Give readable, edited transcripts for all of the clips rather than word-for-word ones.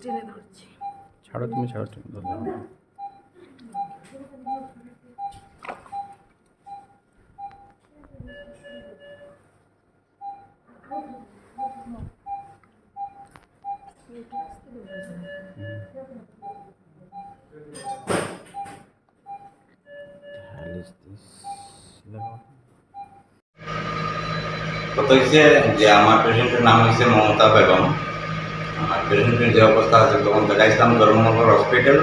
টেনে ধরছি। ছাড়ো তুমি, ছাড়ো তুমি। কথা হচ্ছে যে আমার পেশেন্টের নাম হচ্ছে মমতা বেগম। আমার পেশেন্টের যে অবস্থা আছে তখন দেখাইছিলাম ধর্মনগর হসপিটাল।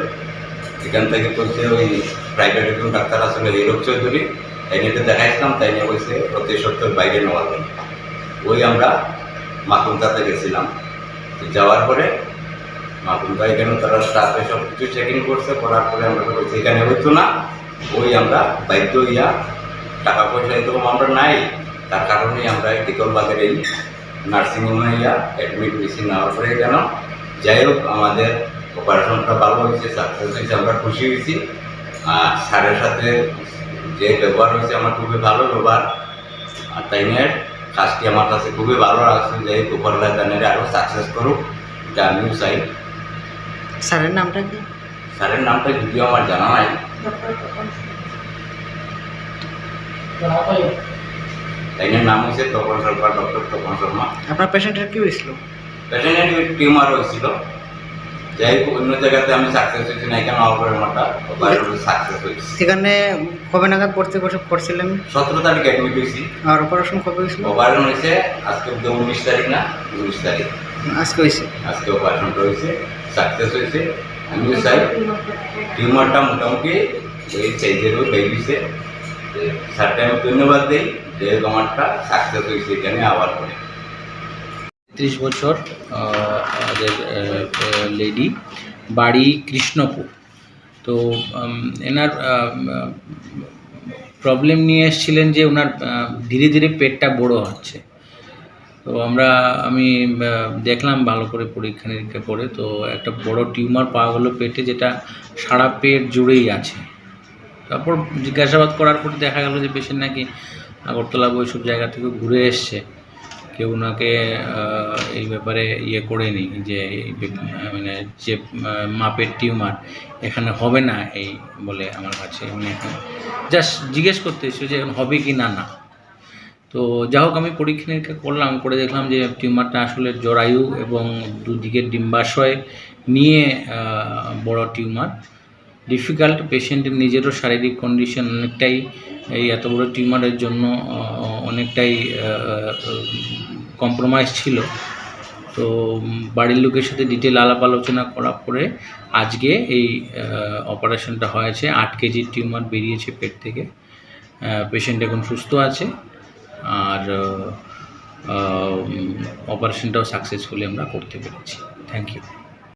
এখান থেকে বলছে ওই প্রাইভেট একজন ডাক্তার আসলে হিরক চৌধুরী, তাই নিয়ে দেখাইছিলাম, তাই নিয়ে বলছে অতি সত্তর বাইরে নেওয়া যায়। ওই আমরা মাকুন্তাতে গেছিলাম। যাওয়ার পরে মাকুন্তা এখানে তারা স্টাফে সব কিছু চেকিং করছে, করার পরে আমরা বলছি এখানে হইতো না, ওই আমরা বাধ্য হইয়া টাকা পয়সা এরকম আমরা নাই, তার কারণেই আমরা টিকলবাগের এই নার্সিংহোমে ইয়া অ্যাডমিট হয়েছি। নেওয়ার পরে কেন যাই হোক আমাদের অপারেশনটা ভালো হয়েছে, সাকসেস হয়েছে, আমরা খুশি হয়েছি। আর স্যারের সাথে যে ব্যবহার হয়েছে আমার খুবই ভালো ব্যবহার, আর তাই নিয়ে কাজটি আমার কাছে খুবই ভালো লাগছে। যাই হোক উপরলা জানের আরও সাকসেস করুক, এটা আমিও চাই। স্যারের নামটা কি? স্যারের নামটা যদিও আমার জানা নাই। তাইনের নাম হয়েছে তপন শর্মা, ডক্টর তপন শর্মা। আপনার পেশেন্টের কি হয়েছিল? পেশেন্টের টিউমার হয়েছিল। যাই হোক অন্য জায়গাতে আমি সাকসেস হয়েছি না, এখানে অপারেশনটা সাকসেস হয়েছে। সেখানে কবে নাগাদ ভর্তি করছিলেন? 17 তারিখ অ্যাডমিট হয়েছি। আর অপারেশন কবে হয়েছিল? অপারেশন হয়েছে আজকে 19 তারিখ না 19 তারিখ আজকে হয়েছে। আজকে অপারেশনটা হয়েছে, সাকসেস হয়েছে। আমি চাই টিউমারটা মোটামুটি এই সাইজেরও বেরিয়েছে। স্যারটা আমি ধন্যবাদ দিই যে আমারটা সাকসেস হয়েছে এখানে আবার করে। 30 বছর আমাদের লেডি, বাড়ি কৃষ্ণপুর। তো এনার প্রবলেম নিয়ে এসেছিলেন যে ওনার ধীরে ধীরে পেটটা বড় হচ্ছে। তো আমি দেখলাম ভালো করে পরীক্ষা নিরীক্ষা করে, তো একটা বড় টিউমার পাওয়া গেলো পেটে, যেটা সারা পেট জুড়েই আছে। তারপর জিজ্ঞাসাবাদ করার পর দেখা গেল যে পেশেন্ট নাকি আগরতলা বা ওইসব জায়গা থেকে ঘুরে এসছে, কেউ ওনাকে এই ব্যাপারে করেনি যে মানে যে মাপের টিউমার এখানে হবে না এই বলে আমার কাছে, মানে এখন জাস্ট জিজ্ঞেস করতে এসেছে যে এখন হবে কি না না। তো যা হোক আমি পরীক্ষা নিরীক্ষা করলাম, করে দেখলাম যে টিউমারটা আসলে জরায়ু এবং দুদিকের ডিম্বাশয় নিয়ে বড় টিউমার। ডিফিকাল্ট, পেশেন্টের নিজেরও শারীরিক কন্ডিশন অনেকটাই এই এত বড় টিউমারের জন্য অনেকটাই কম্প্রোমাইজ ছিল। তো বাড়ির লোকের সাথে ডিটেল আলাপ আলোচনা করার পরে আজকে এই অপারেশনটা হয়েছে। 8 কেজির টিউমার বেরিয়েছে পেট থেকে। পেশেন্ট এখন সুস্থ আছে, আর অপারেশনটাও সাকসেসফুলি আমরা করতে পেরেছি। Thank you.